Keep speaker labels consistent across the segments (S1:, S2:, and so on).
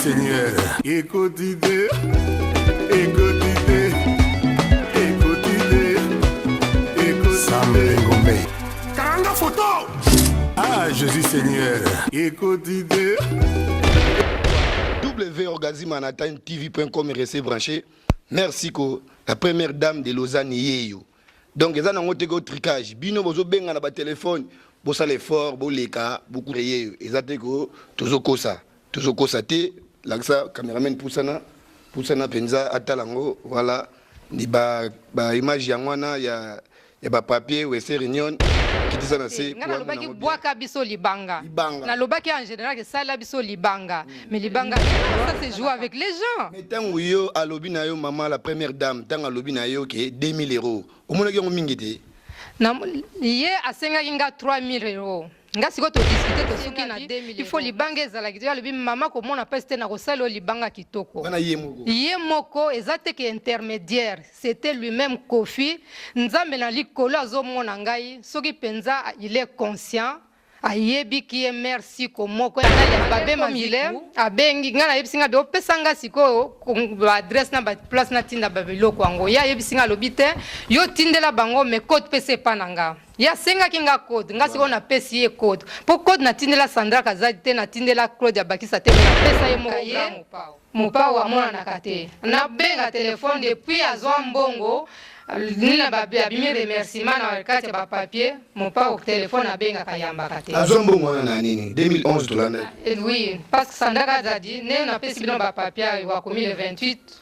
S1: Seigneur. Écoutez, écoutez, écoutez, écoutez. Karanga photo. Ah, Jésus Seigneur. Écoutez.
S2: www.orgasme.tv.com restez branché. Merci ko la première dame de Lausanne yeyo. Donc ils ont un tricage. Bino bozo benga na ba téléphone, bosa l'effort, boleka, beaucoup yeyo. Ezate ko tozoko ça te laksa cameraman poussana penza atalango voilà ni ba image yangwana ya ba papier ou c'est réunion qui ça na c'est
S3: ngana lobaki boaka biso libanga na lobaki en général que ça la biso libanga mais libanga ça se joue avec les gens
S2: mais tango yo alobi na yo maman la première dame tango alobi na yo ke 2000 euros omonaki ngo mingité
S3: na ye asenga kinga 3000 euros nga siko to discuter to suki na 2000 il faut libanga ezala kitu alobi mama ko mona peste na kosala libanga kitoko
S2: bana ye
S3: moko ezate ke intermédiaire c'était lui-même Kofi nzambe na likolo azomona ngai soki penza il est conscient ayebi ki merci ko moko ya babe mamile abengi ngana yebisinga be opesanga siko adresse na ba place na tinda babiloko ango ya yebisinga lobite yo tindela bango me code pese pananga ya senga kinga code nga siko na pesi ye code po code na tindela Sandra Kazadi te na tindela Claudia Bakisa te na pesa ye moko mopa wa mona na kate na benga telefone depuis azwa mbongo nina babi abimi remerciement na wakati ba papier mon pas au téléphone abenga kayamba kate
S2: azombo mwana na nini 2011 tolanda
S3: oui parce que Sandra Kazadi ne na pesi bino ba papier wa komi le 28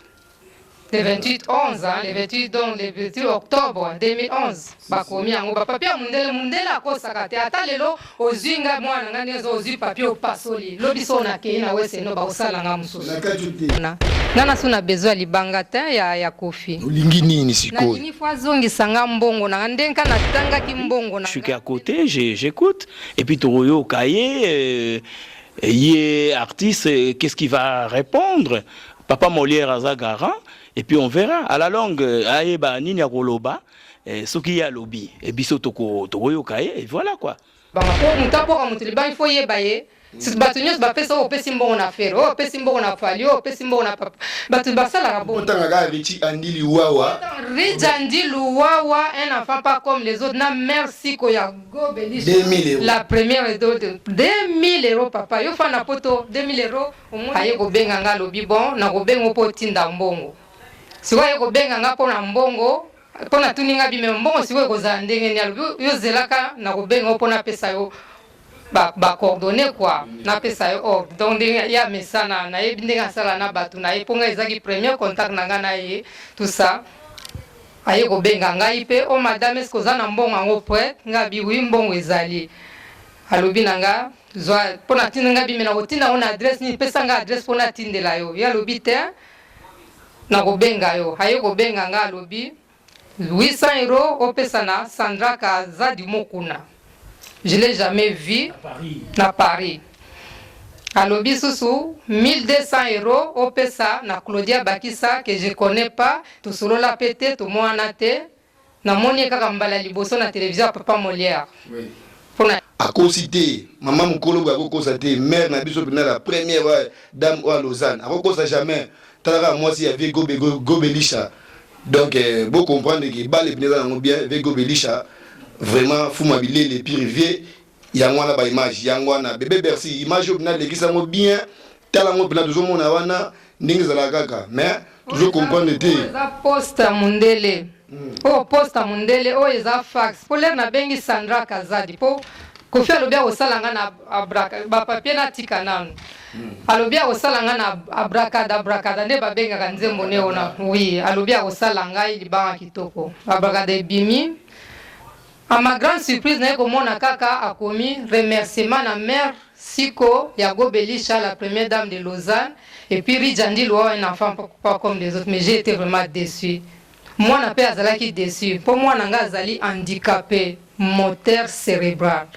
S3: 11 le 28 donc le 28 octobre 2011 bakomi yango ba papier mundele akosa kate ata lelo ozinga mwana ngani zo ozi papier opasoli lobiso na keina wese no ba osala nga mususu nana suna besoin libanga te ya Kofi
S2: olingi nini siko
S3: na ni fois zongi sanga mbongo na ndenka na tanga ki mbongo na
S4: je suis à côté j'écoute et puis Toroyo Kaye yé artiste qu'est-ce qu'il va répondre papa Molière Azagara et puis on verra à la longue aeba nini ya koloba soki ya lobby et biso Toroyo Kaye et voilà quoi
S3: banga ko mutapo ka mutiliba il faut yebaye si batunyos ba pesa o pesa mbongo na fero o pesa mbongo na fali o pesa mbongo na papa batu basala rabo
S2: tanga ga Richi Andili Wawa
S3: un enfant pas comme les autres na merci ko ya Gobelisha
S2: 2000 euros
S3: la première de 2000 euros papa yo fa na poto 2000 euros aye ko benga nga lobi bon na ko benga po tinda mbongo si wa ko benga nga po na mbongo po na tuninga bi mbongo si wa ko za ndenge ni yo zelaka na ko benga po na pesa yo ba coordonner quoi na pesa yo donc ya mesana na yebinga sala na batu na yeponga ezaki premier contact na ngana ye tout ça aye ko benga ngai pe o madame est-ce que za na mbongo ngo prêt ngabi wi mbongo ezali alobi nanga zwa pona tinanga bi mena otina ona adresse ni pesa nga adresse pona tindela yo ya lobi te na ko benga yo aye ko benga nga alobi 800 euros o pesa na Sandra Kazadi mokuna. Je ne l'ai jamais vu à Paris. À l'Obi Soussou, 1200 euros au PESA, na Claudia Bakisa, que je ne connais pas, tout solo la pété, tout moi en athée, na moni kakambala liboso na télévision papa Molière.
S2: Oui. À cité, maman Mukolo a constaté, mère na biso la première dame à Lausanne. A constaté jamais, tala moi si avec Gobelisha. Donc, vous comprenez que balle bien avec Gobelisha. Vraiment fou mobile les privé yangwana ba image yangwana bébé Bercy image obna lekisa mo bien talango bina toujours mona wana ndingi za la kaka mais toujours comprendre te
S3: za posta mundele posta mundele o eza fax pour l'air na bengi Sandra Kazadi po Kofi alobia osalanga na abraka ba papier na tika nanu alobia osalanga na abracadabra nde ba benga kanzembo ne ona oui alobia osalanga ilibanga kitoko abracada bimi. À ma grande surprise, na komona kaka a commis remerciement na mère Siko ya Gobelisha, la première dame de Lausanne, et puis Ridjandi Loa, un enfant pas comme les autres, mais j'ai été vraiment déçu. Moi, na pe azalaki déçu. Pour moi, nanga azali handicapé, moteur cérébral.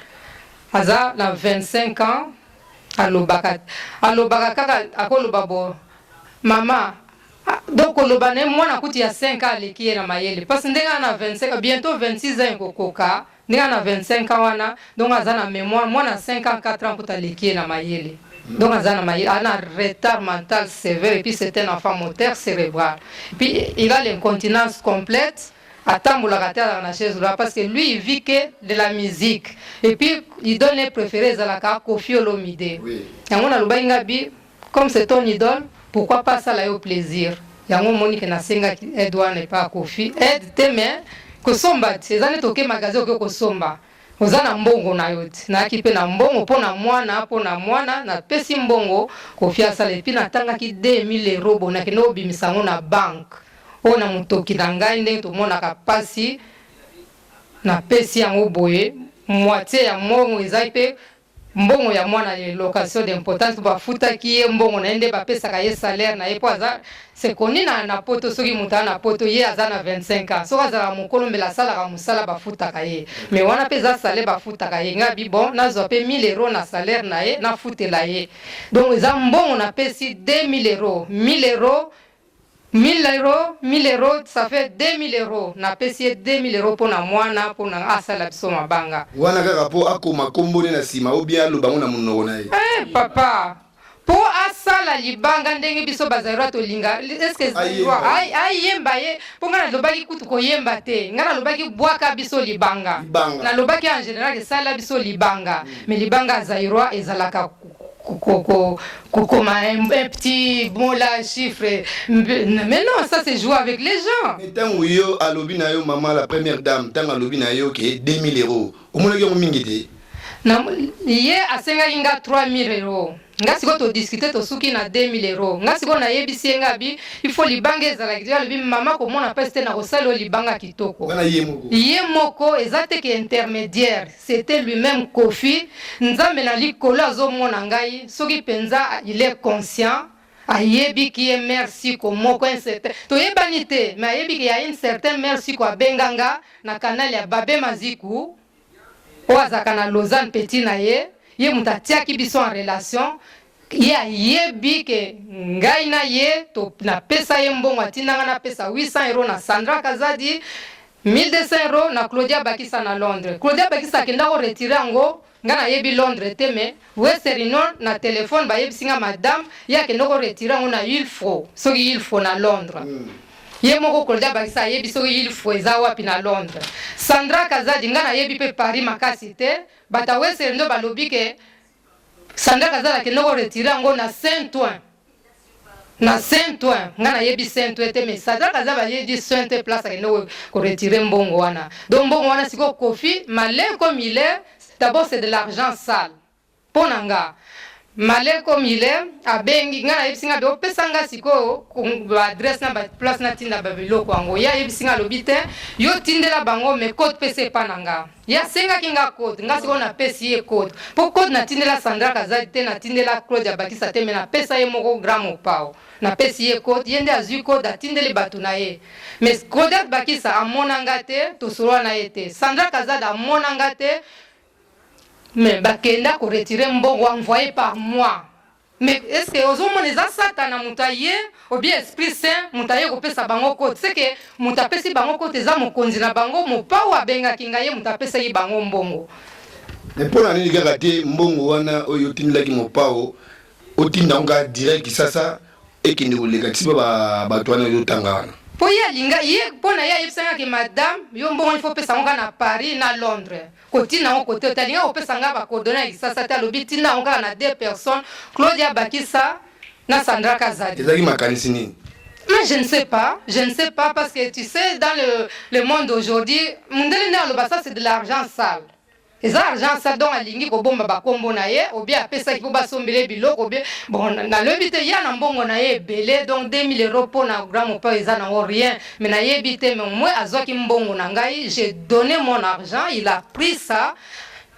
S3: Aza na 25 ans, alobaka kaka akoloba bo mama. Donc lobane moi na kuti ya 5 ans leki na mayele parce que ndenga na 25 bientôt 26 ans kokoka ndenga na 25 ans wana donc azana mémoire moi na 5 ans 4 ans kuta leki na mayele Donc, il a un retard mental sévère et puis c'est un enfant moteur cérébral. Et puis, il a l'incontinence complète. Parce que lui, il vit que de la musique. Et puis, il donne les préférés à la Kofi Olomide. Comme c'est ton idole, pourquoi pas ça là au plaisir? Il y a un moment qui n'a Edouard n'est pas Kofi. Aide tes mains, que somba, c'est un toke magasin que somba. Ozana mbongo na yote. Na kipe na mbongo pona mwana na pesi mbongo Kofi asala et puis na tanga ki 2000 € bona kino bimisango na banque. Ona mutoki na ngai ndenge tomonaka pasi na pesi yango boye moitié ya mbongo eza pe mbongo ya mwana location d'importance bafutaki ye mbongo na nde bapesaka ye salaire na ye po aza c'est connu na poto soki muta na poto ye aza na 25 ans soki azala mokolo mbela asalaka mosala bafutaka ye mais wana mpe eza salaire bafutaka ye nga bi bon nazwa mpe 1000 € na salaire na ye nafutela ye donc eza mbongo napesi 2000 €. 1000 €, ça fait 2000 €. Na pesi 2000 € pour na mwana pour na asala biso mabanga.
S2: Wana kaka po akoma kombone na sima ou bien lobango na munoko na ye.
S3: Papa. Po asala libanga ndenge biso bazaira to linga. Est-ce que ai yemba ye po ngana lobaki kutu ko yemba te. Ngana lobaki bwaka biso libanga. Na lobaki en général sala biso libanga. Mais libanga zairwa ezalaka comme un petit bon là chiffre mais non ça c'est jouer avec les gens
S2: mais tant yo alobi na yo maman la première dame tant alobi na yo que 2000 € au moins yo mingi te
S3: na ye asenga inga 3000 €. Nga siko to discuter to suki na 2000 €. Nga siko na yebisi nga bi il faut libanga ezala kidia lobi mama ko mona peste na kosalo libanga kitoko.
S2: Wana
S3: ye moko ezate ke intermédiaire c'était lui-même Kofi nzambe na likolo azomona ngai soki penza il est conscient ayebi qui est merci ko moko incertain to yebani te mais ayebi ki ya une certain merci ko abenganga na canal ya Babe Maziku oazaka na Lausanne petit na ye mutatiaki biso en relation yebi ke ngai na ye to na pesa ye mbongo atindanga na pesa 800 € na Sandra Kazadi 1200 € na Claudia Bakisa na Londres. Claudia Bakisa kenda ko retirer ngo ngana yebi Londres te mais Western Union na téléphone ba yebisinga madame ya kenda ko retirer ngo na il faut na Londres. Ye moko Claudia Bakisa yebi soki il faut eza wapi na Londres. Sandra Kazadi ngana yebi pe Paris makasi te bata Western Union balobi ke Sandra Kazala ke no retirer ngo na Saint-Ouen. Na Saint-Ouen, ngana yebi Saint-Ouen te mais Sandra Kazala ye di Saint-Ouen place ke no ko retirer mbongo wana. Donc mbongo wana siko Kofi, malin comme il est, d'abord c'est de l'argent sale. Ponanga. Malin comme il est, abengi ngana yebisinga be opesanga siko adresse na place na tinda babilo kwango ya yebisinga lobite yo tindela bango me code pese pananga ya senga kinga code nga siko na pesi ye code po code na tindela Sandra Kazadi te na tindela Claudia Bakisa te me na pesa ye moko gramo pao na pesi ye code yende azu code atindele batu na ye mais Claudia Bakisa amonanga te to solo na ye te Sandra Kazadi amonanga te mais bakenda ko retirer mbongo envoyé par moi. Mais est-ce que ozomo neza satana mutaye ou bien esprit saint mutaye ko pesa bango ko c'est que mutapesi bango ko teza mokonzi na bango mopa wa benga kingaye mutapesa yi bango mbongo.
S2: Mais pour nani gagate mbongo wana oyo tindaki mopao otinda nga direct sasa ekindi ulega tsiba ba twana yo tangana.
S3: Po ya linga ye pona ya yebsanga ke madame yo mbongo il faut pesa nga na Paris na Londres. Kotina on côté talinga opesanga ba coordonner sasa ta lobi tina on na 2 personnes Claudia Bakisa na Sandra Kazadi.
S2: Ezaki makanisi nini?
S3: Mais je ne sais pas parce que tu sais dans le monde d'aujourd'hui mundele na lo basa c'est de l'argent sale. Et ça argent ça donc alingi ko bomba ba kombo na ye ou bien pesa ki ko ba sombele biloko bien bon na lobite ya na mbongo na ye belé donc 2000 € pour na grand pas ils en ont rien mais na yebite mais moi azoki mbongo na ngai j'ai donné mon argent il a pris ça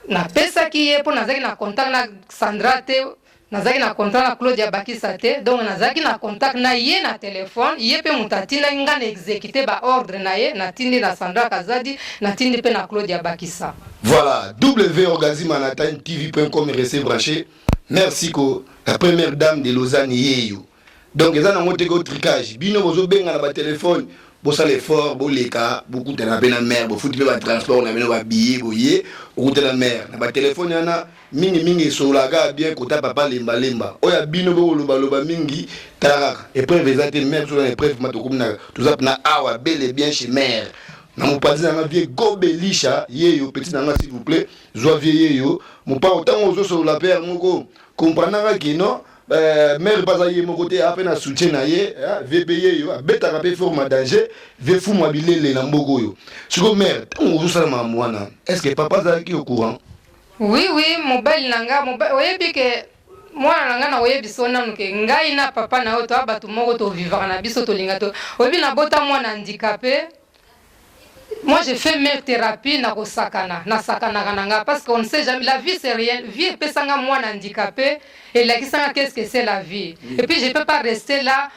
S3: na pesa ki ye pour nazaki na contact na Sandra te nazaki na contact na Claudia Bakisa te donc nazaki na contact na ye na téléphone ye pe mutatina ngana exécuter ba ordre na ye na tindi na Sandra Kazadi na tindi pe na Claudia Bakisa.
S2: Voilà, www.orgazimanatime.tv.com restez branché. Merci ko la première dame de Lausanne yeyo. Donc ils ont monté au tricage. Bino bozo benga na ba téléphone Bon ça l'effort, bon les cas, beaucoup de la mer, beaucoup de transport, on a mis nos billets, boyer, beaucoup de la mer. Na téléphone yana mingi sur la gare bien kota papa lemba. Oya bino bo loba mingi taraka. Épreuve exacte mer sur l'épreuve matokumna. Tout ça na awa bel et bien chez mer. Na mon pas na vie gobelisha yeyo petit nanga s'il vous plaît. Zo vie yeyo. Mon pas autant aux sur la paire moko. Comprendre que non mère bazaye mon côté à peine à soutien naie ve payer yo beta ka pe forme danger ve fou mobilele na mbogo yo siko mère on ça ma mwana est-ce que papa za qui au courant
S3: oui mobile nanga mobile oyebi ke mwana nanga na oyebi sona nuke ngai na papa na oto abatu moko to vivre na biso to linga to oyebi na bota mwana handicapé. Moi j'ai fait mes thérapies na sakana kananga parce qu'on ne sait jamais la vie c'est rien vie pesanga moi handicapé et la kisanga qu'est-ce que c'est la vie et puis je peux pas rester là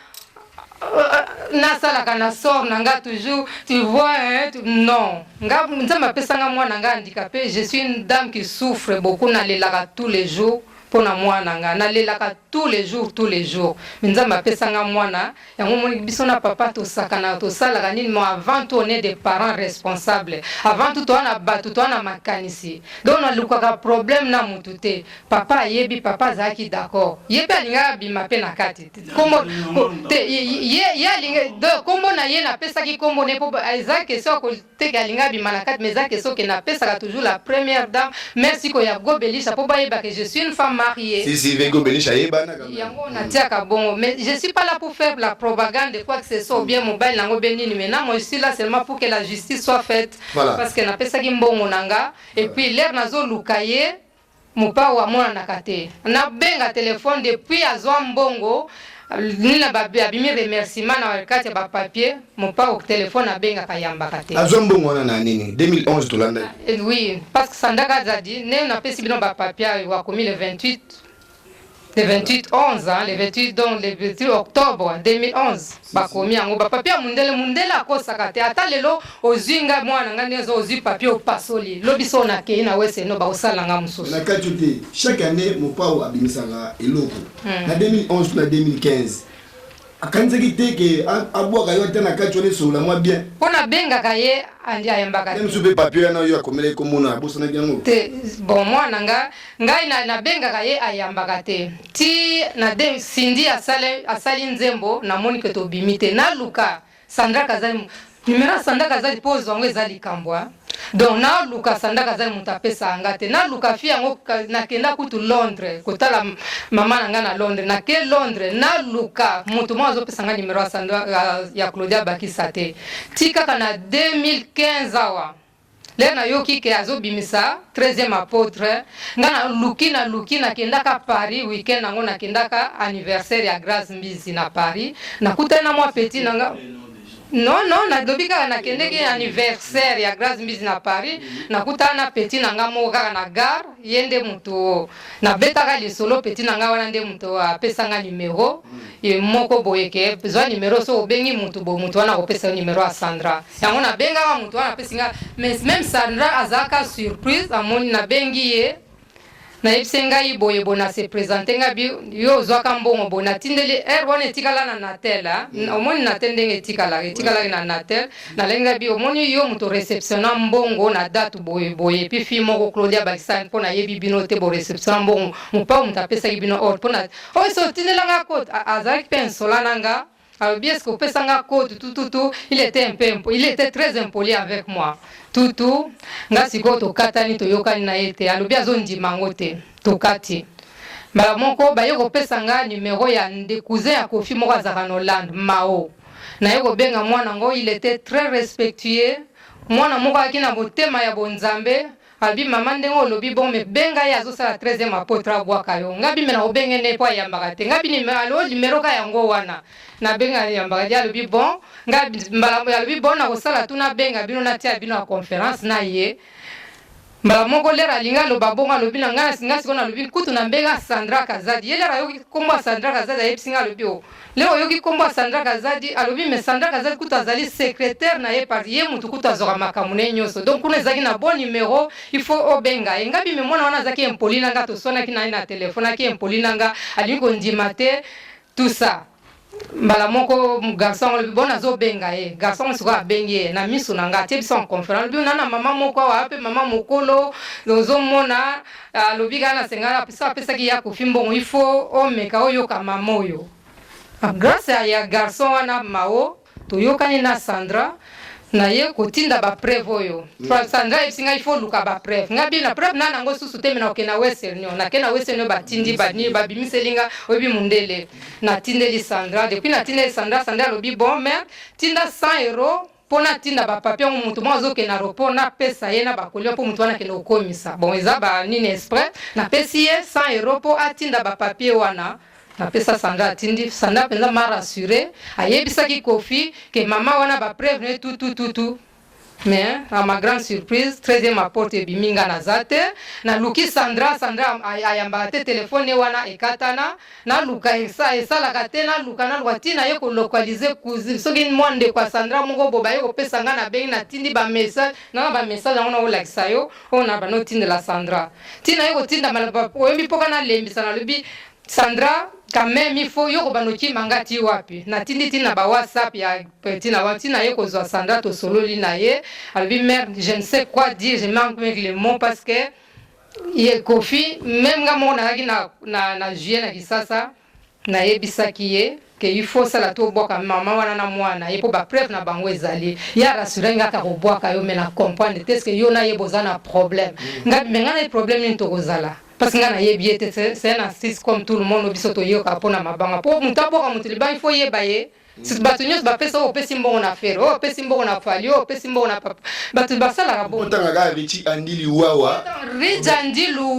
S3: na sala kana sort nanga toujours tu vois hein, non nga nzamba pesanga moi nanga handicapé je suis une dame qui souffre beaucoup na lelaka tous les jours pour na moi nanga na lelaka tous les jours nzamba pesanga mwana yango moni biso na papa to sakana to sala kanini mo avant tout on est des parents responsables avant tout on a battu on a makanisi donc on a lukaka problème na mutute papa yebi papa zaki d'accord yebi alinga bima pe na kati kombo te ye alinga do kombo na ye na pesa ki kombo ne po ezaki so ko te alinga bima na kati mais ezaki so ke na pesa toujours la première dame merci ko ya gobelisha po ba yeba que je suis une femme mariée
S2: si ve gobelisha yeba
S3: yango na tiaka bon mais je suis pas là pour faire la propagande de quoi que ce soit bien mobile nango benini maintenant moi je suis là seulement pour que la justice soit faite voilà. Parce que na pesa ki mbongo nanga et puis l'air nazo lukaye mopa wa mona nakate na benga téléphone depuis azwa mbongo nina babi abimi remerciement na wakati ba papier mopa au téléphone abenga kayamba kate
S2: azwa mbongo na nini 2011 to landa
S3: oui parce que sandaka zadi ne na pesi bino ba papier wa komi le 28 le 28 11 hein, le 28 donc le 28 octobre 2011 bakomi yango ba papier mundele akosaka te ata lelo ozinga mwana ngane zo ozi papier opasoli lobiso na ke na wese no ba osala nga mususu
S2: na katuté chaque année mon pao abimisanga eloko na 2011 na 2015 akanzaki te ke abwaka yo tena kachone so la moi bien
S3: pona benga kaye andi ayambaka
S2: même soupe papier na yo akomele komona bosana yango
S3: te bon moi ngai na benga kaye ayambaka te ti na de sindi asali nzembo na moni ke to bimite na luka Sandra Kazali numero Sandra Kazali pose wango ezali kambwa donc na luka Sandra Kazali mutapesa ngate na luka fi yango na kenda kutu Londres kotala mama nanga na Londres na ke Londres na luka mutu mo azopesa nga numero Sandra ya Claudia Bakisa te tika kana 2015 awa le na yoki ke azobimisa 13e apôtre ngana luki na kendaka Paris weekend nango na kendaka anniversaire ya Grace Mbizi na Paris na kutana mwa petit nanga non na dobika na kendeke anniversaire ya Grace Mbizi na Paris na kutana petit nanga moka na gare yende mutu na betaka lisolo petit nanga wana nde mutu apesanga numero ye moko boyeke zwa numero so obengi mutu wana kopesa numero a Sandra yango na benga mutu wana pesinga mais même Sandra azaka surprise amoni na bengi ye na ipsenga iboye bona se présenter nga bi yo zwaka mbongo bona tindeli wana etikala na natela omoni natendenge etikala na natel na lenga bi omoni yo muto réceptionna mbongo na date boye puis fi moko Claudia Bakisa pona yebi bino te bo réceptionna mbongo mupa mutapesa bino or pona so tindela nga code azaki pensola nanga alors bien ce que pesanga code tout il était très impoli avec moi tout nga siko to katani to yokani na ete alobi azondi mangote to kati mala moko ba yoko pesanga numéro ya nde cousin ya Kofi moko azaka na Hollande Mao na yoko benga mwana ngo il était très respectueux mwana moko akina botema ya bonzambe abi mama ndengo lobi bon me benga ya zo sala 13e apôtre abwaka yo ngabi mena obengene po yambaka te ngabi ni alo numero ka yango wana na benga yambaka ya lobi bon ngabi mbala ya lobi bon na kosala tuna benga bino na tia bino a conférence na ye mbala moko lera linga lo babonga lobi na ngana singa sikona lobi kutu na benga Sandra Kazadi yelera yoki komba Sandra Kazadi yepsinga lobi o leo yoki komba Sandra Kazadi alobi me Sandra Kazadi kutu azali secrétaire na ye par ye mutu kutu azora makamune nyoso donc kuna ezaki na bon numéro il faut obenga ngabi me mona wana zaki impolina nga to sona kina na téléphone aki impolina nga aliko ndimate tout ça mbala moko garçon le bon azo benga e garçon siko abengi na miso na nga tie biso en conférence bi na mama moko wa pe mama mokolo lozo mona lobi kana sengala pesa ki ya kufimbo il faut o meka oyo ka mama oyo grâce ya garçon wana mao to yokani na Sandra na ye kotinda ba preuve oyo Sandra esinga il faut luka ba preuve ngabi na preuve na nango susu teme na okena weselnyo na kena weselnyo batindi bani babimiselinga obi mundele na tindeli Sandra depuis na tindeli Sandra lobi bon mais tinda 100 € pona tinda ba papier mutu mozo ke na ropo na pesa ye na bakolio po mutu wana ke no komisa bon eza ba nini exprès na pesi ye 100 € po atinda ba papier wana na pesa Sandra atindi Sandra penza m'a rassuré ayebisa ki Kofi que maman wana ba prévenir tout mais à ma grande surprise 13e apporte biminga na zate na luki Sandra ayamba te téléphone wana ekatana na luka esa la katena luka na lwatina ye ko localiser kuzi soki monde kwa Sandra moko boba ye ko pesa nga na bengi na tindi ba message na ba message ngona o like sayo ona ba no tindi la Sandra tina ye ko tinda malaba oyembi poka na lembisa na lubi Sandra quand même il faut yo banoki mangati wapi na tindi tina ba WhatsApp ya tina watina ye ko zo Sandra to solo li na ye albi mère je ne sais quoi dire je manque avec les mots parce que ye Kofi même nga mo na na juillet na kisasa na yebisa kiye que il faut ça la to boka maman wana na mwana ye po ba preuve na bango ezali ya rassurer nga ka ko boka yo mais na comprendre est-ce que yo na ye bozana problème nga menga na problème ni to kozala parce que ngana yebi c'est un artiste comme tout le monde bisoto yoka pona mabanga po mutaboka mutiliba il faut yebaye si batunyo ba pesa o pesi mbongo na fero o pesi mbongo na fali o pesi mbongo na papa batu basala rabo
S2: tanga ga Richi Andili Wawa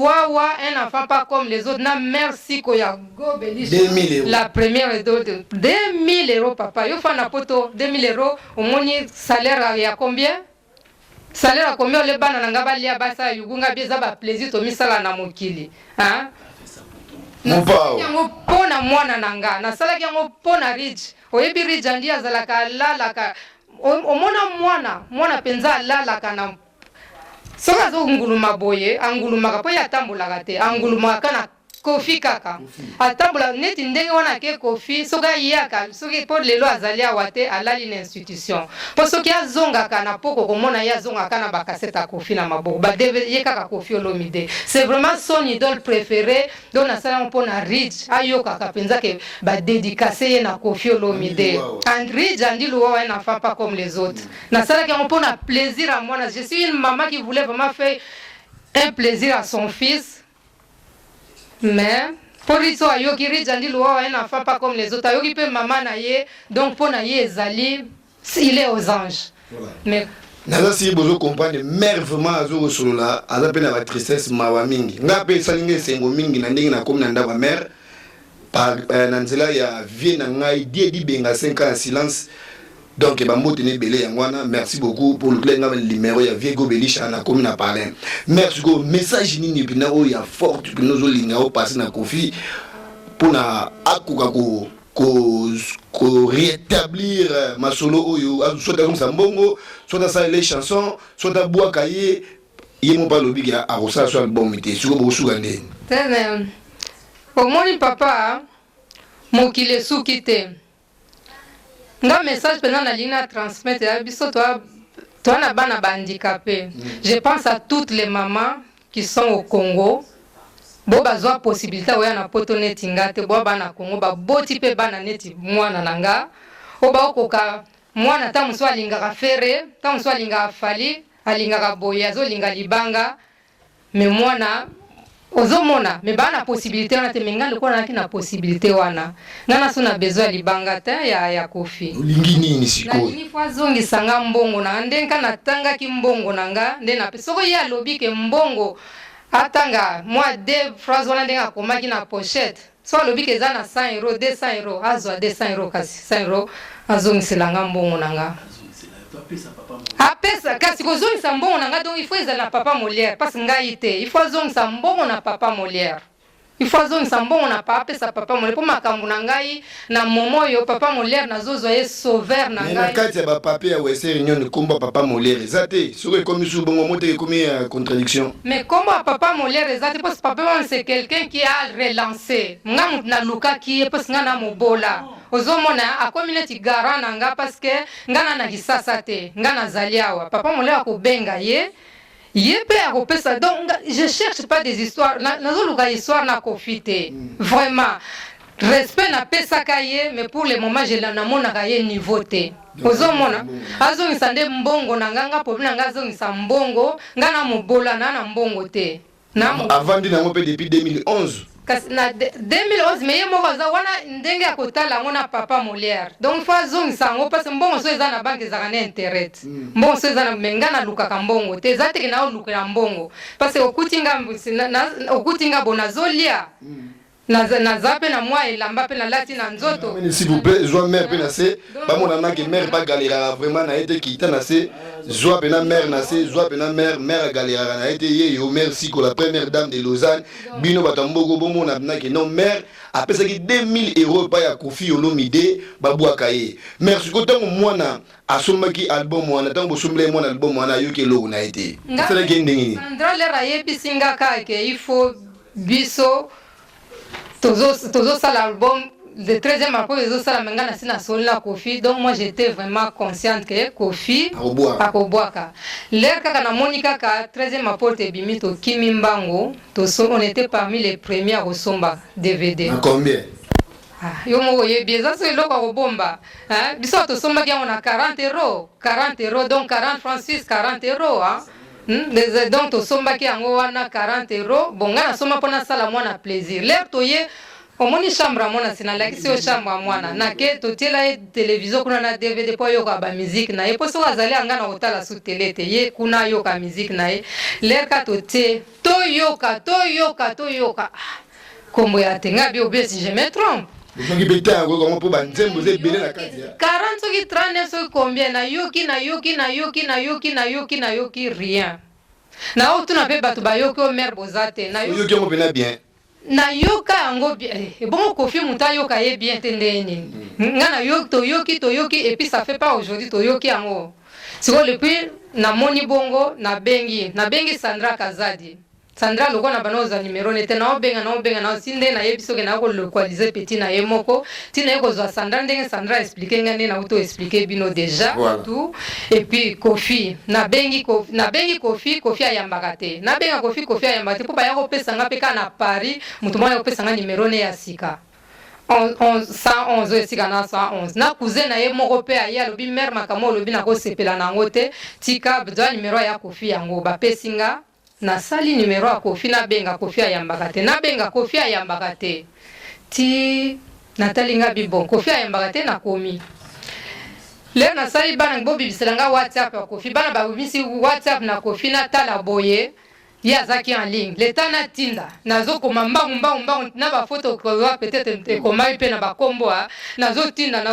S3: Wawa un enfant pas comme les autres na merci ko ya gobeli
S2: 2000 €.
S3: La première de 2000 € papa yo fa na poto 2000 € au moni salaire ya combien salaire à combien les bana nga balia basa yugunga bieza ba plaisir to misala na mokili hein
S2: mon pao
S3: yango pona mwana nanga na sala yango pona rich oyebi rich andi azala ka lala ka omona mwana penza lala kana soka zo nguluma boye anguluma ka po ya tambola kate anguluma kana Kofi kaka atambula neti ndenge wana ke Kofi soka yaka soki po lelo azali awate alali na institution po soki azonga kana poko komona ya zonga kana bakaseta Kofi na maboko ba deve yeka Kofi Olomide c'est vraiment son idole préféré donc na sala on na Rich ayoka kapenza ke ba dédicacer na Kofi Olomide and Rich andi Wawa na fa pas comme les autres na sala ke on na plaisir à moi je suis une maman qui voulait vraiment faire un plaisir à son fils. Mais pour isso ayoki rijandi Wawa un enfant pas comme les autres ayoki pe maman na ye donc pour na ye ezali il est aux anges mais
S2: naza si bozo comprendre mère vraiment azo solo la aza pe na ba tristesse mawa mingi nga pe salinge sengo mingi na ndenge na comme na ndaba mère par na nzela ya vie na ngai di benga 5 ans en silence. Donc, merci beaucoup pour le numéro de Viego Belisha na commune à Paris. Merci beaucoup. Message ni binao ya fort que nous allons passer na Kofi pour na akuka ko rétablir ma solo oyo soit dans sambongo soit dans les chansons soit dans bois cahier yemo pas le big a rosa soit bon mité suko bo sugande.
S3: Au moins papa mokile sukite nga message pendant la ligne à transmettre biso toi na bana handicapé. Je pense à toutes les mamans qui sont au Congo. Bo bazwa possibilité oya na poto neti ngate bo bana Congo ba boti pe bana neti mwana nanga oba okoka mwana ta muswa linga fere ta muswa linga fali alinga boya zo linga libanga me mwana ozomona me bana possibilité wana te menga loko na kina possibilité wana ngana sona besoin libanga te ya Kofi
S2: lingi nini siko
S3: ni fois zongi sanga mbongo na ndenka na tanga ki mbongo nanga ndena pesoko ya lobi ke mbongo atanga moi deux phrases wana ndenga komaki na pochette so lobi ke za na 100 €, 200 €, azwa 200 € kasi 100 € azongi selanga mbongo nanga apesa kasi kozongisa mbongo nanga donc il faut ezala papa Molière parce ngai te il faut azongisa mbongo na papa Molière il faut azongisa mbongo na apesa papa Molière po makambo na ngai na momo yo papa Molière nazozwa ye sauveur na ngai
S2: na kati ya ba papier ya Western Union komba papa Molière ezate soki komi su bongo mote komi contradiction
S3: mais komba papa Molière ezate parce que papa c'est quelqu'un qui a relancé nga na luka ki parce nga na mobola ozomona akomi neti garant na nga parce que nga na kisasa te nga nazali awa papa molere akobenga ye pe akopesa donc je cherche pas des histoires nazoluka histoire na Kofi te vraiment respect na pesaka ye mais pour le moment je namonaka ye niveau te ozomona azongisa nde mbongo na nganga problème na nga azongisa mbongo nga na mobola na mbongo te
S2: avant ndi nango pe depuis 2011
S3: kasi na 2011 mais ye moko aza wana ndenge akotala yango na papa Molière donc faut azongisa yango parce que mbongo so eza na banke ezaka na interet mbongo so eza na menga na lukaka mbongo te eza teke na olukela mbongo parce que okutinga bona zolia naza pe na mwa elamba pe na lati na nzoto
S2: s'il vous plaît joie mère pe na se ba mona na ke mère pas galera vraiment na été kita na se joie pe na mère na se joie pe na mère galera na été ye yo merci ko la première dame de Lausanne bino batambogo bo mona na ke non mère apesa ki 2000 € pa ya Kofi Olomide babwaka ye merci ko tango mwana asomaki album mwana tango somble mwana album mwana yo ke lo na été c'est la kendingi
S3: Sandra le raye pisinga ka ke il faut biso Tozo ça l'album, le 13e album, Tozo ça la mengana sina solna Kofi. Donc moi j'étais vraiment consciente que Kofi akobwaka. L'air kaka na Monica ka 13e album te bimito Kimimbango, on était parmi les premiers à resomba DVD.
S2: À combien?
S3: Yo mo ye bien ça c'est loko robomba. Hein? Biso to somba ki on a 40 €, donc 40 francs suisses, 40 € hein. Donc to somba ki yango wana 40 €. Bon nga na soma pona sala mwana plaisir. L'air to ye omoni chambre mwana sina lakisi yo chambre mwana na ke to tiela ye télévision kuna na DVD po yo ka ba musique na ye po so azali anga na otala su télé te ye kuna yo ka musique na ye. L'air ka to te to yoka kombo ya tenga bi obie si je me trompe.
S2: Vous avez pété un comment pour banzer vous êtes belé la carte
S3: 40 qui 39 combien na yoki rien na otu na pe batu ba yoki o mer bozate na
S2: yoki mo bena bien
S3: na yoka yango bien bon Kofi muta yoka ye bien tendeni nga na yoki to yoki et puis ça fait pas aujourd'hui to yoki yango siko depuis na moni bongo na bengi Sandra Kazadi Sandra loko na banoza numero nete na obenga na sinde na yebiso ke na ko localiser petit na yemoko tina yeko zo Sandra ndenge Sandra expliquer ngane na auto expliquer bino déjà tout et puis Kofi na bengi Kofi ayambaka te na benga Kofi ayambaka te po ba yako pesa nga peka na Paris mutu mwana ko pesa nga numero ne ya sika 111 esika na 111 na cousin na ye moko pe aya lobi mère makamo lobi na ko sepela na ngote tika bdo numero ya Kofi yango ba pesinga na sali numero ya Kofi na benga Kofi ayambaka te ti natalinga bibon Kofi ayambaka te na komi le na sali bana bo bibiselanga WhatsApp ya Kofi bana ba bimisi WhatsApp na Kofi na tala boye ya zaki en ligne leta na tinda nazo koma mbangu na ba photo ko peut-être komai pe na ba kombo nazo tinda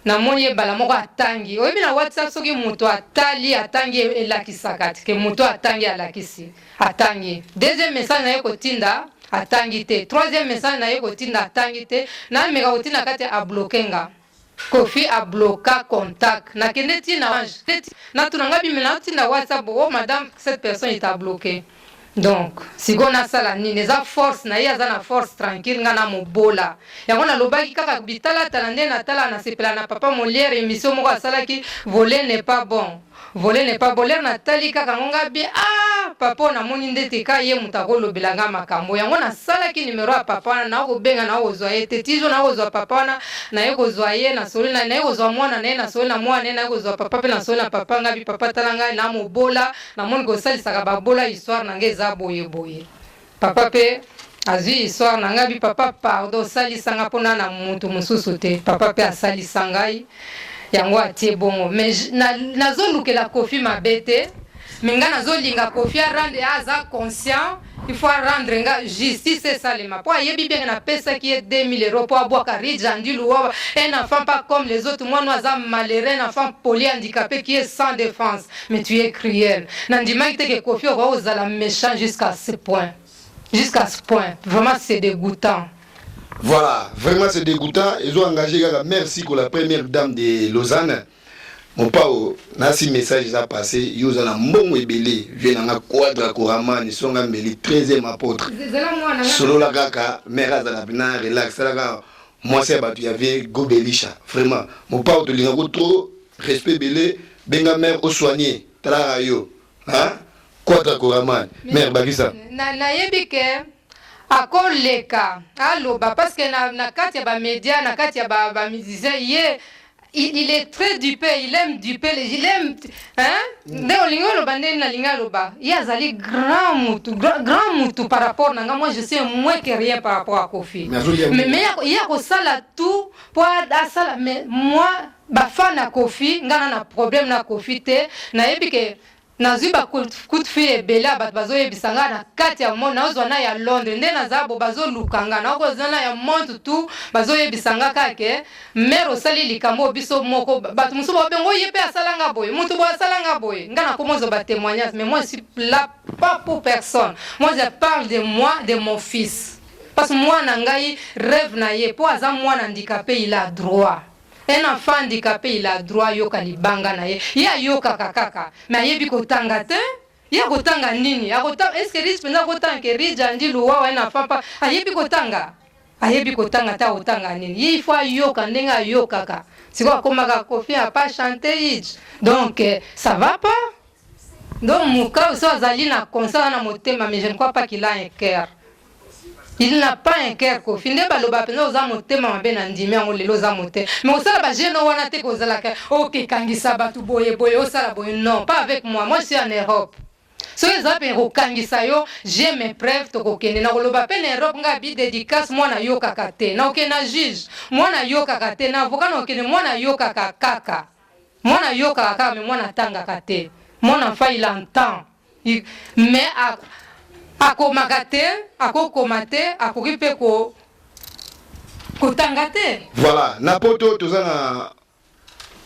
S3: na moni bala moko atangi oyebi na WhatsApp soki muto atangi elakisaka ke muto atangi alakisi atangi deuxième message na ye kotinda atangi te troisième message na ye kotinda atangi te na meka kotinda kati a bloquenga Kofi a bloqué contact na kende tina na tunanga bimela tinda WhatsApp oh madame cette personne est à bloquer. Donc si gona sala ni neza force na ya za na force tranquille ngana mobola yango na lobaki kaka bitala talande na tala na sepela na papa Molière émission moko asala ki voler n'est pas bon na tali kaka ngonga bi papa na moni ndete ka ye mutako lobelanga makambo yango na sala ki numero ya papa na ko benga na ozwa ye tetizo na ozwa papa na ye kozwa ye na soli na ye kozwa mwana na ye na soli na mwana na ye kozwa papa pe na soli na papa ngabi papa talanga na mobola na moni ko salisaka babola histoire na ngeza boye papa pe azwi histoire na ngabi papa pardon salisanga pona na mutu mususu te papa pe asalisangai yango atie bongo mais nazolukela Kofi mabete minga nazolinga Kofi rendre aza conscient il faut rendre nga justice et salema po yebi bien na pesa qui est 2000 € po aboka rijandi luwa un enfant pas comme les autres moi noza malheureux un enfant polyhandicapé qui est sans défense mais tu es cruel nandima que Kofi ozala méchant jusqu'à ce point vraiment c'est dégoûtant.
S2: Voilà, vraiment c'est dégoûtant. Ils ont engagé merci pour la première dame de Lausanne. Mon pao, nasi message a passé, ils ont un bon ébélé, viennent en quadra couraman, ils sont en 13e apôtre. Solo la kaka, mère à la bina, relax, la moi c'est battu, il y avait Gobelisha, vraiment. Mon père de l'ingénieur trop respect belé, benga mère au soigné, tala yo, hein? Quadra Koraman, mère Bagisa.
S3: Na yebike akoleka aloba parce que na kati ya ba média na kati ya ba musicien il est très dupé, il aime duper, il aime hein nde olingo loba nde na linga loba yazali grand mutu par rapport na moi je sais moins que rien par rapport à Kofi mais il y a ko sala tout pour asala mais moi ba fan na Kofi ngana na problème na Kofi te na yebike nazwi ba coup de fil ebele bato bazoyebisanga na kati ya monde nazwa na ya Londres nde naza bo bazolukanga na okozana ya monde tout bazoyebisanga kake mère osali likambo biso moko bato mosusu babengo ye pe asalanga boye mutu bo asalanga boye nga na komozo ba témoignage mais moi je suis là pas pour personne, moi je parle de moi, de mon fils parce que moi na ngai rêve na ye po aza mwana handicapé il a droit. Un enfant handicapé, il a droit yoka libanga na ye. Ya yoka kakaka. Mais yebi kotanga te. Ya kotanga nini? Ya kotanga. Est-ce que risque na kotanga ke rija ndi luwa wa un enfant pa? Ayebi kotanga. Ayebi kotanga ta otanga nini? Il faut yoka ndenga yoka ka. C'est quoi comme ka Kofi a pas chanté donc ça va pas? Donc muka so azali na concert na motema mais je ne crois pas qu'il a un cœur. Il n'a pas un cœur Kofi. Ne baloba pena oza motema mabe na ndimi yango lelo oza mote. Mais osala ba jeune wana te kozala ka OK kangisa batu boye osala boye non, pas avec moi. Moi je suis en Europe. So eza pe kangisa yo, j'ai mes preuves to kokene na koloba pe na Europe nga bi dédicace moi na yo kakate. Na okena juge, moi na yo kakate na avocat na okene moi na yo kakaka. Moi na yo kakaka mais moi na tanga kate. Mon enfant il entend. Mais akomakate, akokomate, akokipe ko kotangate.
S2: Voilà, na poto tozana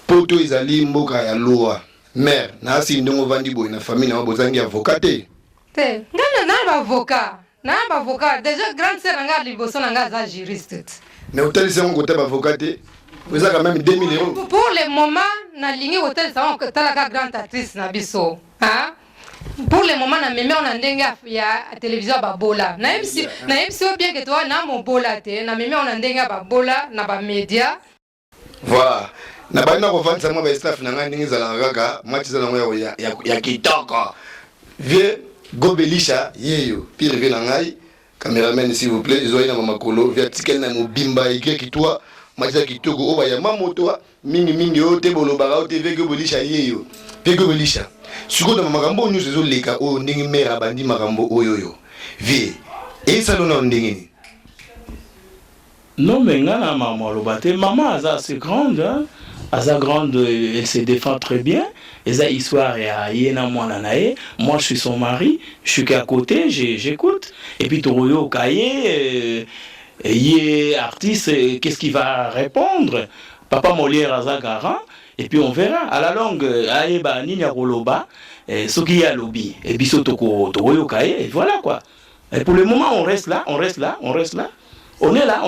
S2: poto izali mboka ya loi. Mère, na si ndongo vandi boy na famille na bozangi avocat te.
S3: Te, ngana na avocat. Na avocat, déjà grande sœur nga liboso nga za juriste.
S2: Mais hôtel c'est un côté avocat te. Vous avez quand même 2000 €.
S3: Pour le moment, na lingi hôtel ça on talaka grande actrice na biso. Hein? Pour le moment, on a une télévision babola. Na MC bien que toi, na mon bola te. Na on a une babola, na ba média.
S2: Voilà. Na ba na ko vendre ça moi ba staff na ngani ngizala ngaka, match za ngo ya kitoko. Vie Gobelisha yeyo, pire ve na ngai. Cameraman s'il vous plaît, zoina mama kolo, via tikel na mobimba ike kitwa, match za kitoko oba ya mamoto mingi o te bolo bara o te ve Gobelisha yeyo. Ve Gobelisha. Suko na makambo news ezo leka o ndingi mera bandi makambo oyoyo vie et ça non ndingi
S4: non mais ngana maman lobate maman aza assez grande hein? Aza grande elle se défend très bien eza histoire ya yena mwana nae moi je suis son mari je suis qu'à côté j'écoute et puis toroyo kaye yé artiste qu'est-ce qu'il va répondre papa Molière aza garant. Et puis on verra à la longue aeba nini akoloba soki ya lobi et biso toko yoka et voilà quoi. Et pour le moment on reste là, on est là, on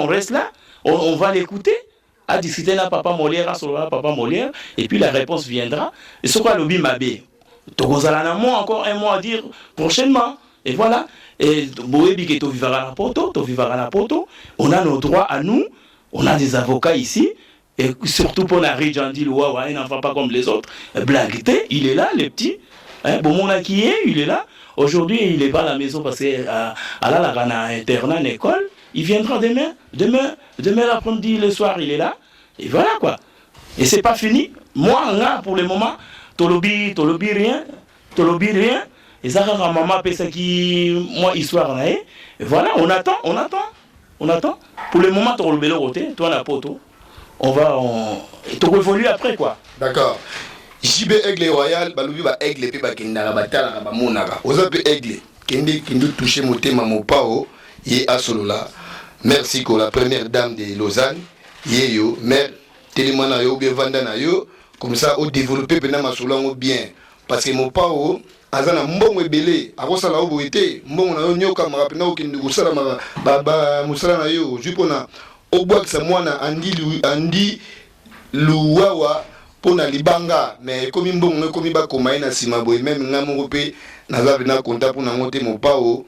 S4: reste là, on va l'écouter à discuter na papa Molière sur papa Molière et puis la réponse viendra et ce quoi lobi mabe tokozala na moi encore un mois à dire prochainement et voilà et boyebi ke to vivara na poto on a nos droits à nous, on a des avocats ici. Et surtout pour la Rijandi Loua, il n'en va pas comme les autres. Blaguité, il est là, le petit. Bon, mon qui est, il est là. Aujourd'hui, il n'est pas à la maison parce qu'à la internat, à l'école. Il viendra demain l'après-midi, le soir, il est là. Et voilà quoi. Et c'est pas fini. Moi, là, pour le moment, tolobi rien. Et ça, quand maman fait ça qui, moi, histoire, et voilà, on attend. Pour le moment, tolobi le côté, toi, la poto. On te révolue après quoi.
S2: D'accord. JB Aigle Royal, balubi ba Aigle pe ba kendara batala ba monaka. Oza pe Aigle, kende toucher motema mopao ye asolola. Merci ko la première dame de Lausanne. Yeyo, mère télémana yo bien vanda na yo comme ça au développer pena masolango bien parce que mopao azana mbongo ebele akosala oboité mbongo na yo nyoka marapena okende kosala ba musala na yo jupona obwakisa mwana andi luwawa pona libanga mais komi mbongo komi bakoma na sima boye même ngamo pe naza na compta pona ngote mopao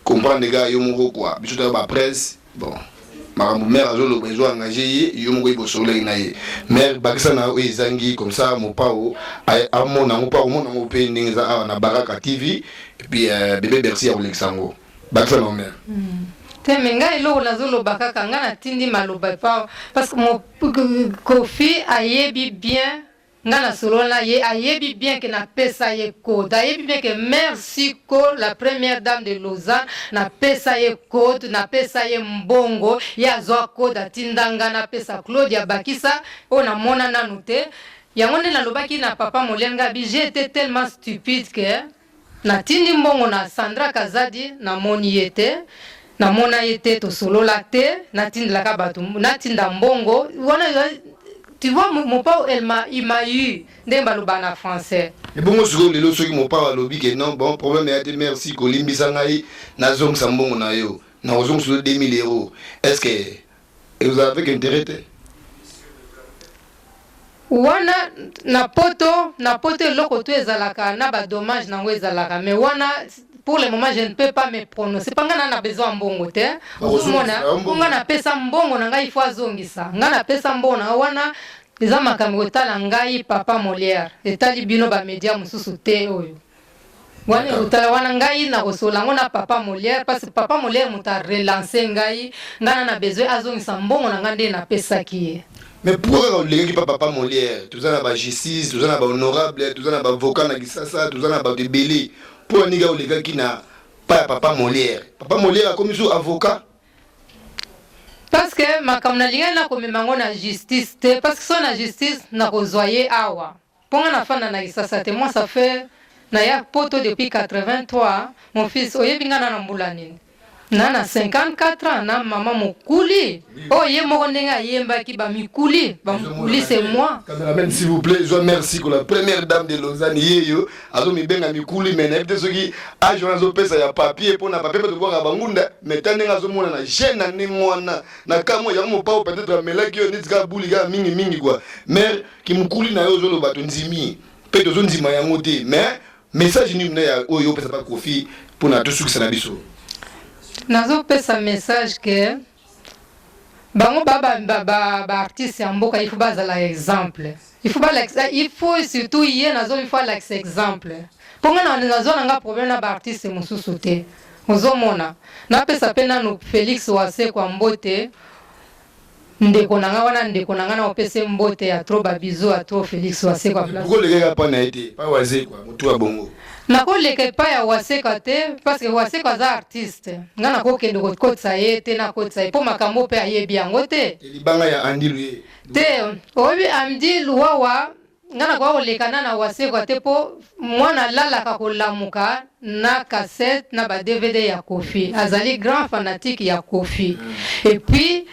S2: comprendre ga yo moko quoi biso ta ba presse bon makambo mère azolo bezo engagé yo moko ibosolo na ye mère bakisa na ezangi comme ça mon pao amona mon pao mona mo pe ndinga na Baraka TV et puis bébé Bercy ya Alexango bakisa na mère
S3: te menga ilo nazolo bakaka ngana tindi maloba pa parce que mon Kofi ayebi bien ngana solola ye ayebi bien que na pesa ye code ayebi bien que merci ko la première dame de Lausanne na pesa ye code na pesa ye mbongo ya zwa code atindanga na pesa Claudia Bakisa ona mona nanu te yango nde nalobaki na papa Molenga bi j'étais tellement stupide que na tindi mbongo na Sandra Kazadi na moni yete na mona yete to solola te na tindlaka batu na tinda mbongo wana. Tu vois, mon père, il m'a eu des balobana français.
S2: Et bon, moi, je le suis mon père à l'objet que non, bon, problème est de merci, Kolimbi Sangaï, Nazong Sambon Nayo, Nazong sur 2000 €. Est-ce que vous avez intérêt?
S3: Wana na poto loko tu ezalaka na ba dommage na ezalaka mais wana pour le moment je ne peux pas me prononcer panga na besoin mbongo te mona nga na pesa mbongo na ngai fois zongisa nga na pesa mbongo na wana eza makambo tala ngai papa Molière etali bino ba media mususu te oyo wana utala wana ngai na kosola ngona papa Molière parce que papa Molière muta relancer ngai ngana na besoin azongisa mbongo na ngande na pesa ki.
S2: Mais pourquoi les gens papa Molière, tout ça na justice, tout ça na honorable, tout ça na avocat na kisasa, tout ça na de belé. Pour les gars qui na pas papa Molière. Papa Molière a comme avocat.
S3: Parce que ma comme na liga na comme mango na justice te parce que son na justice na kozoyer awa. Pour na fana na kisasa te moi ça fait na ya poto depuis 83 mon fils oyebinga na mbulani. Nana 54 ans na maman mokuli oh ye moko ndenga yemba ki ba mikuli c'est moi.
S2: Caméraman s'il vous plaît, je merci pour la première dame de Lausanne yeyo azo mi benga mikuli mais na peut soki a journal pesa ya papier pour na papier pour voir bangunda mais tandenga zo mona na jeune na ni mwana na kamo ya mo pa peut-être melaki yo nitka buliga mingi quoi mère ki mukuli na yo zo lo bato nzimi pe to zo nzima ya ngote mais message ni na ya oyo pesa pas Kofi pour na to succès na biso.
S3: Nazo pesa message que bango baba artiste ya mboka il faut bazala exemple il faut surtout hier nazo il faut l'exemple ponga na nazo nanga problème na ba artiste mususu te ozomona na pesa pena no Félix Wase kwa mbote ndeko nanga wana ndeko nanga na opese mbote ya trop babizo à trop Félix Wase kwa place
S2: pourquoi les gars pas na été pas Wase quoi mutu wa bongo
S3: nako leke pa ya Wase te parce que Wase kwa za artiste ngana ko kende ko kotsa ye te na kotsa ye po makambo pe ayebi yango te
S2: libanga ya Andilu
S3: te obi amdi luwawa ngana ko lekana na Wase kwa te po mwana lala ka kolamuka na cassette na ba DVD ya Kofi azali grand fanatique ya Kofi et puis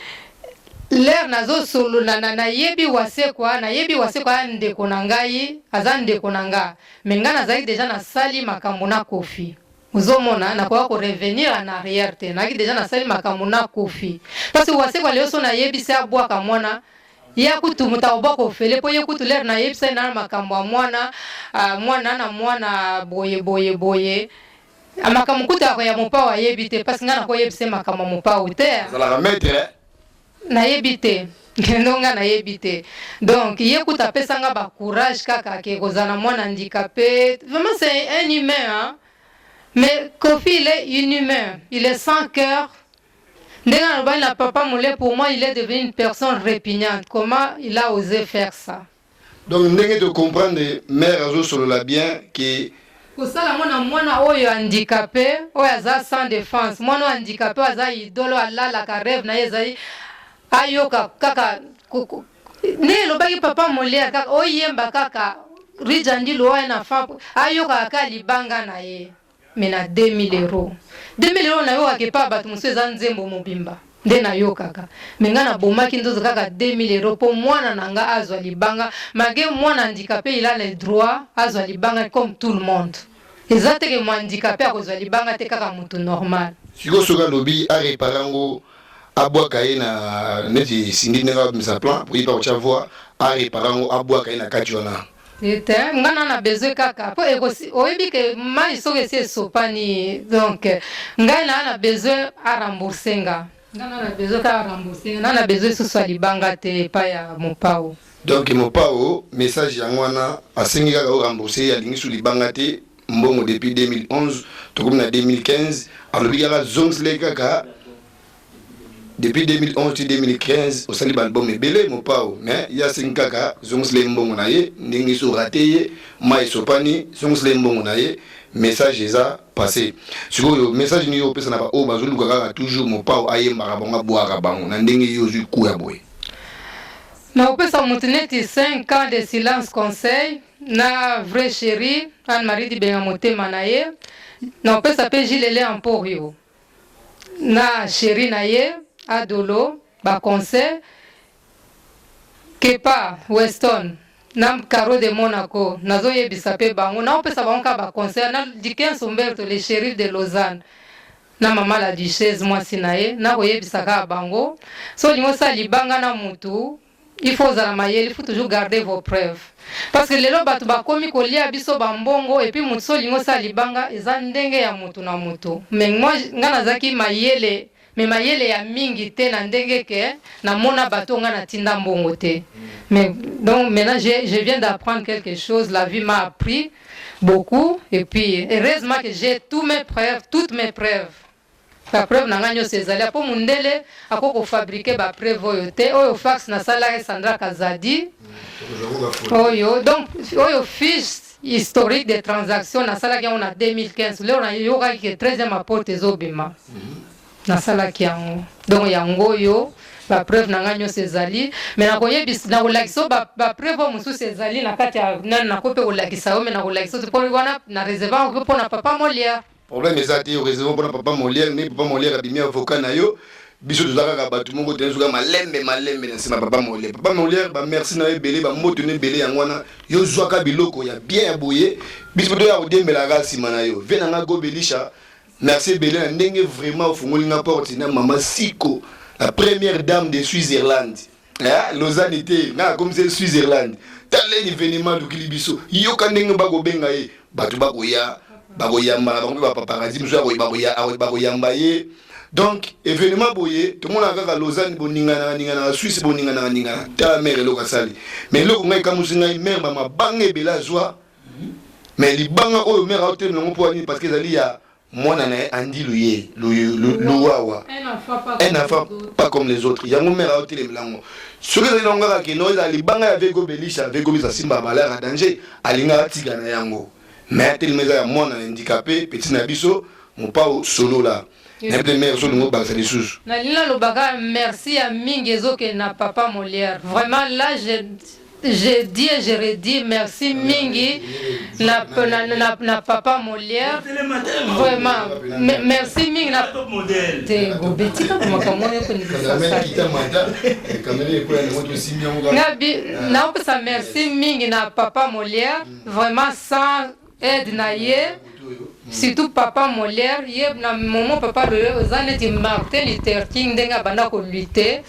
S3: l'air nazo solo na yebi Wase kwa ndeko na ngai aza ndeko na nga menga nazali déjà na sali makambo na Kofi uzomona na kwa ko revenir en arrière te na ki déjà na sali makambo na Kofi parce que Wase kwa leo so na yebi se abwa ka mwana ya kutu mutaoba ko fele po yekutu l'air na yebi se na makambo ya mwana boye amakambo kuta ko ya mopa wa yebi te parce que ngana ko yebi se makambo mopa te
S2: ça la maître
S3: na yebite ndonga na yebite donc yekuta pesanga ba courage kaka ke kozana mwana handicapé vraiment c'est un humain hein? Mais Kofi il est inhumain il est sans cœur ndenga na papa Mole pour moi il est devenu une personne répugnante comment il a osé faire ça
S2: donc ndenge de comprendre mère azo solo la bien que
S3: kosala mwana oyo handicapé oyo aza sans défense mwana handicapé aza idolo alala ka rêve na yezai ayoka kaka ne lobaki papa Molière kaka oyemba kaka rijandi lo na fa ayoka kaka libanga na ye mena 2000 €. 2000 € na yo akepa batu museza nzembo mobimba nde na yo kaka menga na bomaki ndozo kaka 2000 € po mwana nanga azwa libanga mage mwana handicapé il a le droit azwa libanga comme tout le monde ezate ke mwana handicapé akozwa libanga te kaka mutu normal
S2: siko soka lobi a reparango abwaka ye na neti sindi nanga misa plan pour ipa ochavwa a reparango abwaka ye na kati wana
S3: ete ngana na besoin kaka po ekosi oyebi ke mai soke si esopani donc ngai na besoin a rembourser nga Nana besoin ka rembourser. Nana besoin sous soit libanga te pa ya mopao.
S2: Donc mopao message yangwana asengi kaka rembourser ya lingi sous libanga te mbongo depuis 2011 to comme na 2015 alobi kaka zongsley kaka depuis 2011 to 2015 au sali album ebele mopao mais ya sengi kaka zongsley mbongo na ye ndingi so raté ye mai sopani zongsley mbongo na ye message eza passé sikoyo message ni yo pesa na ba o bazoluka kaka toujours mopao ayembaka bonga boaka bango na ndenge yo zui kuya boye.
S3: Na opesa mutineti 5 ans de silence conseil na vrai chéri Anne-Marie di Bengamotema na ye na opesa pe Gilele Emporio na chéri na ye Adolo ba conseil Kepa Weston na Caro de Monaco nazo yebisa pe bango na opesa bango ka ba conseil na Dickens Humberto le shérif de Lausanne na mama la duchesse mwasi na ye na koyebisa ka bango so lingo sa libanga na mutu. Il faut toujours garder vos preuves. Parce que les gens qui ont commis biso bambongo et puis mutso lingo sa libanga eza ndenge ya mutu na mutu. Mais moi ngana zaki mayele, mais mayele ya mingi te na ndenge ke na mona bato ngana tinda mbongo te. Mais donc maintenant je viens d'apprendre quelque chose, la vie m'a appris beaucoup et puis heureusement que j'ai toutes mes preuves. La preuve nanganyo sezali apo mundele akoko fabriquer ba preuve oyote oyo fax na sala Sandra Kazadi oyo donc oyo fiche historique des transactions na sala kia on a 2015 leo na yoka ki 13e apport ezobima na sala kia donc yango yo ba preuve nanganyo sezali mais na koyebis na olakiso ba preuve musu sezali na kati ya na kope olakisa yo mais na olakiso pour wana na réservoir pour na papa Molière.
S2: Problème est au réservoir pour papa Molière, mais papa Molière a bien avocat na yo. Biso de zaka ba tout mongo tenzuka malembe na sima papa Molière. Papa Molière ba merci na belé ba motune belé yangwana yo zwaka biloko ya bien aboyé. Biso do ya odembela ga sima na yo. Vena nga go belisha. Merci belé na ndenge vraiment au fungoli na porte na mama Siko, la première dame de Suisse-Irlande. Lausanne était na comme c'est Suisse-Irlande. Talé événement du Kilibiso. Yo kanenge ba go benga ye. Batu ba go ya bagoyamba bango ba paparazzi muso bagoyamba ye donc événement boye tout le monde a Lausanne boningana na Suisse boningana ta mère loka sali mais loko ngai kamusi ngai mère mama bange bela joie mais li banga oyo mère hotel non pour parce que zali ya mwana na andi luye luwawa un enfant pas comme les autres yango mère hotel melango sur les longa ke no zali banga avec go belisha avec go simba malheur à danger alinga tiga na yango. Mais tellement il y a mon handicapé, petit nabiso, mon pas solo là. N'importe mère solo nous bas les sous.
S3: Nalina le baga merci à Mingezo que n'a papa Molière. Vraiment là j'ai dit et je redis merci Mingi n'a papa Molière. Vraiment merci Mingi n'a top modèle. T'es gobeti comme comment on dit ça. Na ça merci Mingi n'a papa Molière. Vraiment sans aide na ye surtout papa Molière ye na moment papa le zaneti Martin Luther King denga banda ko lutter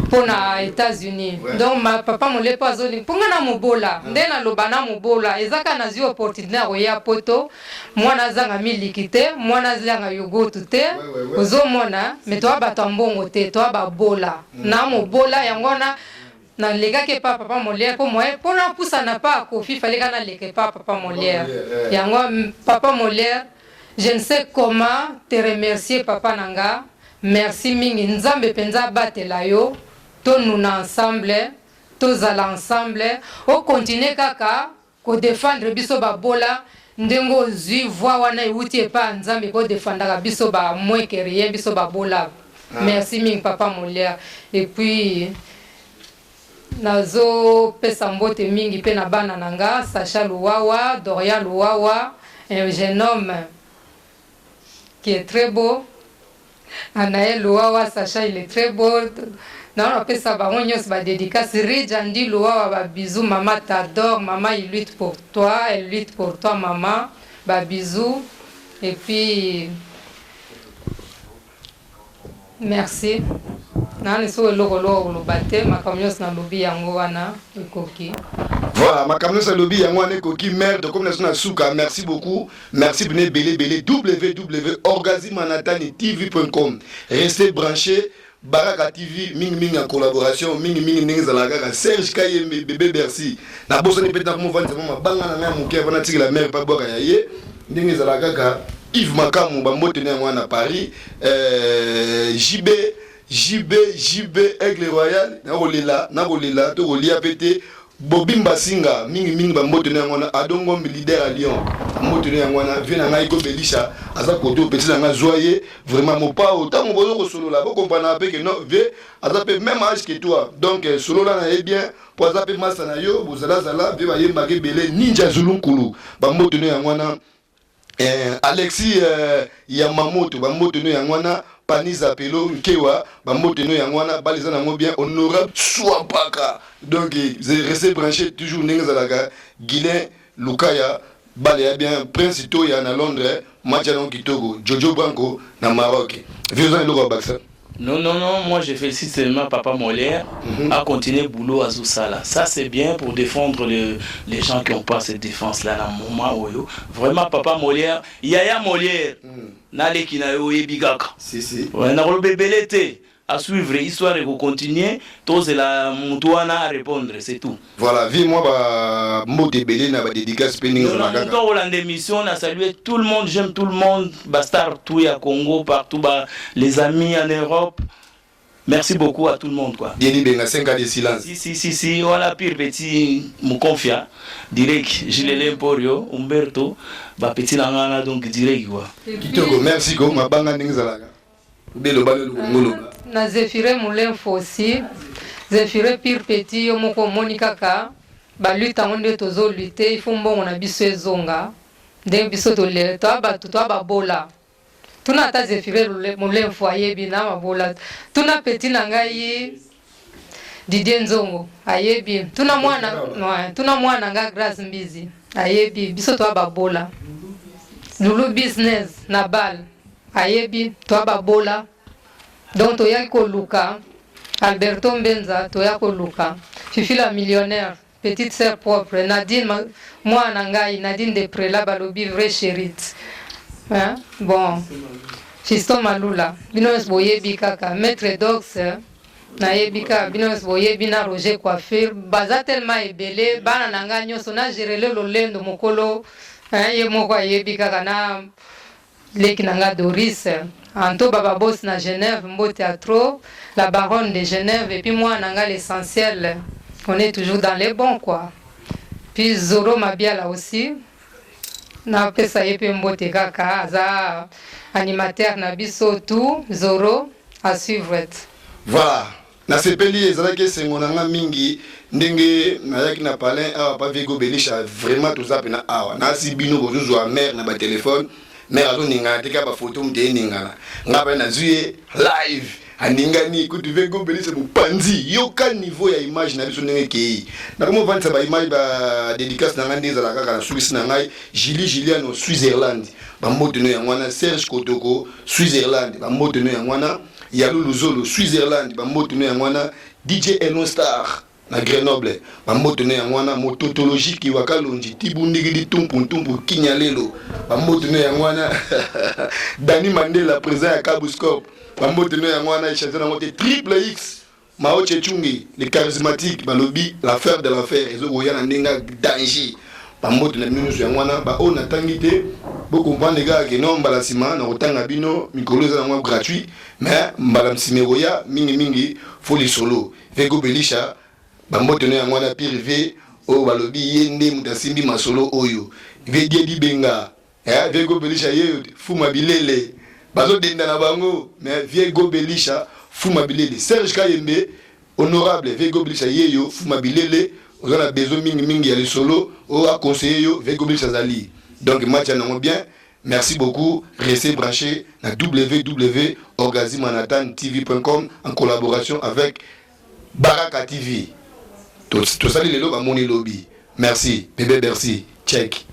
S3: pour na États-Unis donc ma papa Molière pas zoni punga na mobola ndena lobana mobola ezaka na zi opportunité na ya poto mwana zanga milikite mwana zanga yogotu te ozomona mais toi batambongo te toi ba bola na mobola yangona na lega ke papa Molière pour moi pour na poussa na pas kofi fallait kana leke papa Molière yango papa Molière je ne sais comment te remercier papa nanga merci mingi nzambe penza batela yo to nous ensemble tous à l'ensemble au continuer kaka ko défendre biso ba bola ndengo zui voix wana euti pa nzambe ko défendre biso ba moins que rien biso ba bola merci mingi papa Molière et puis nazo pesa mbote mingi pe na bana nanga Sacha Louawa, Dorian Louawa, un jeune homme qui est très beau. Anaël Louawa, Sacha il est très beau. Non, pesa ba nyos ba dédicace Ridjandi Louawa ba bisous maman t'adore, maman il lutte pour toi, elle lutte pour toi maman. Ba bisous et puis merci. Voilà,
S2: ma camion c'est lobby yango ane koki maire de communauté na souka merci beaucoup merci venez belé www.orgazimanatani.tv.com restez branchés Baraka TV mingi en collaboration mingi ndenge za la kaka Serge Kayembe bébé Bercy na boso ni peta mo vendre mo banga na mo ke vana tiki la mère pa boka ya ye ndenge za la kaka Yves Makamu ba mbote na mwana Paris JB Aigle Royal na rolila to rolia pété Bobimba Singa mingi ba mbote na mwana Adongo leader à Lyon mbote na mwana vient na Iko Belisha aza koto petit na joyeux vraiment mo pa autant mo bozo solo là vous comprenez pas que non vie aza pe même âge que toi donc solo là na bien pour aza pe masana yo bozala zala be ba yemba ke belé ninja zulunkulu ba mbote na mwana Alexis Yamamoto ba mbote na mwana Panisa Pelo Nkewa ba mbote no yangwana baliza nango bien honorable soit paka donc j'ai resté branché toujours ninga zalaka Guilain Lukaya balé bien Prince Toya na Londres Machano Kitoko Jojo Branco na Maroc vieux le Baksa.
S4: Non, moi je félicite seulement Papa Molière à continuer le boulot à Zousala. Ça c'est bien pour défendre les gens qui n'ont pas cette défense-là dans le moment où vraiment Papa Molière, Yaya Molière, Nale Kinayo et Bigaka.
S2: Si.
S4: Ouais, n'a pas bébélé à suivre l'histoire et continuer, tous la Moutouana à répondre, c'est tout.
S2: Voilà, vis-moi bah mot de belé na ba dédicace penning
S4: sur la gaga. On a une émission, on a salué tout le monde, j'aime tout le monde, Bastar tout à Congo partout bah les amis en Europe. Merci beaucoup à tout le monde quoi.
S2: Bien ben 5 ans de silence.
S4: Si, voilà pire petit mon confia direct, Gilles Emporio, Umberto, bah petit nangana donc direct quoi.
S2: Kitoko, merci go ma banga ningzalaga. Belo balo ngolo.
S3: Na Zéphiré Moulin aussi Zéphiré pire petit yo moko monika ka ba luta onde tozo lutter il faut mbongo na biso ezonga ndenge biso to le to ba bola tuna ta Zéphiré Moulin foyer bina ba bola tuna petit na ngai Didier Nzongo ayebi tuna mwana nga Grace Mbizi ayebi biso to ba bola Lulu business na bal ayebi to ba bola. Donc toya ko luka Alberto Mbenza toya ko luka Fifi la millionnaire petite sœur propre Nadine moi nangai Nadine de Prela balobi vrai chérie hein bon Fiston Malula binos boyebi kaka maître dox na yebika binos boyebi na Roger coiffure baza tellement ebele bana nanga nyoso na gerele lolendo mokolo hein ye moko yebi kaka na leki nanga Doris Anto Baba Boss na Genève, Mbo Théâtre, la baronne de Genève, et puis moi, Nanga l'essentiel, on est toujours dans les bons, quoi. Puis Zoro Mabia là aussi, na pesa yepe Mbo Tekaka, Aza, animateur Nabiso, tout, Zoro, à suivre.
S2: Voilà, na sepeli ezalaki sengonanga mingi, ndenge nayaki na palin, awa pa Vigo Belisha, vraiment tout ça pena awa, na sibino bozuzu a mère na ba téléphone, mais alors ninga teka ba photo mte ninga ngaba na zuye live aninga ni ku tu Vigo Belisha mupanzi yoka niveau ya image na biso ndenge kei na komo vantsa ba image ba dédicace na ngande za la kaka na Suisse na ngai Giliano Switzerland ba moteno ya ngwana Serge Kotoko Switzerland ba moteno ya ngwana Yalou Luzolo Switzerland ba moteno ya ngwana DJ Elon Star na Grenoble ba moteno ya ngwana mototologie ki wakalonji tibundigi tumpu kinyalelo ba moteno ya ngwana Dani Mandela président ya Kabuscope ba moteno ya ngwana chanteur na moté Triple X Mao Chechungi les charismatiques ba lobby l'affaire de l'affaire ezo goya na ndenga danger ba moteno ya ngwana ba ona tangité bo comprendre gars que non mbala sima na kotanga bino mikolo za ngwa gratuit mais mbala msimeroya mingi folie solo Vigo Belisha bambotono ya mwana privé o balobi yende mutasimbi masolo oyo vedie di benga Vigo Belisha ye fuma bilele bazo denda na bango mais Vigo Belisha fuma bilele Serge Kayembe honorable Vigo Belisha yeyo fuma bilele ozana besoin mingi ya le solo o a conseiller yo Vigo Belisha zali donc match na bien. Merci beaucoup. Restez branchés à www.orgasmanathantv.com en collaboration avec Baraka TV. Tout ça, les lobes à mon lobby. Merci. Bébé, merci. Check.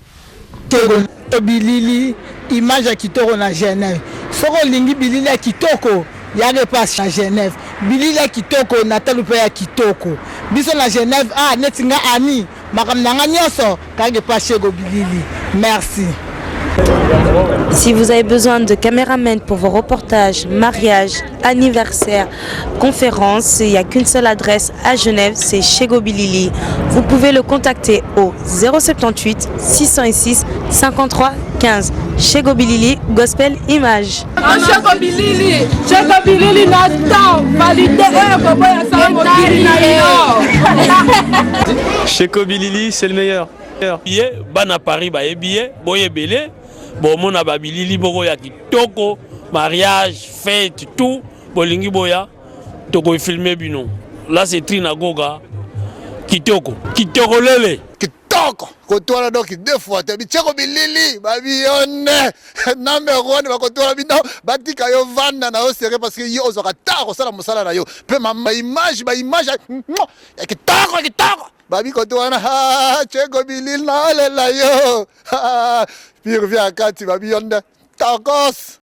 S5: Bilili, image à Kitoko na Genève. Soko lingi Bilili à Kitoko, yage passe à Genève. Bilili à Kitoko, Nathalie à Kitoko. Biso na Genève, ah, netinga ani. Makam nanga nyoso, kage passe go Bilili. Merci.
S6: Si vous avez besoin de caméramen pour vos reportages, mariages, anniversaires, conférences, il n'y a qu'une seule adresse à Genève, c'est chez Gobilili. Vous pouvez le contacter au 078 606 53 15. Chez Gobilili, Gospel Image.
S5: Chez Gobilili, Nathan, validé,
S7: Chez Kobilili, c'est le meilleur.
S8: Billet, bana Paris, ba billet, boye belé, bon mon ababilili boko ya kitoko, mariage, fête, tout, bolingi boya, toko filmer bino. Là c'est Trina Goga, kitoko, kitoko lele.
S1: Kitoko kotola donc deux fois te bicheko bilili babi yone number 1 bakotola bino batika yo vanda na yo serré parce que yo ozaka tako sala mosala na yo pe ma image ya kitoko babi kotola ha cheko bilili na lela yo pire via kati babi yone takos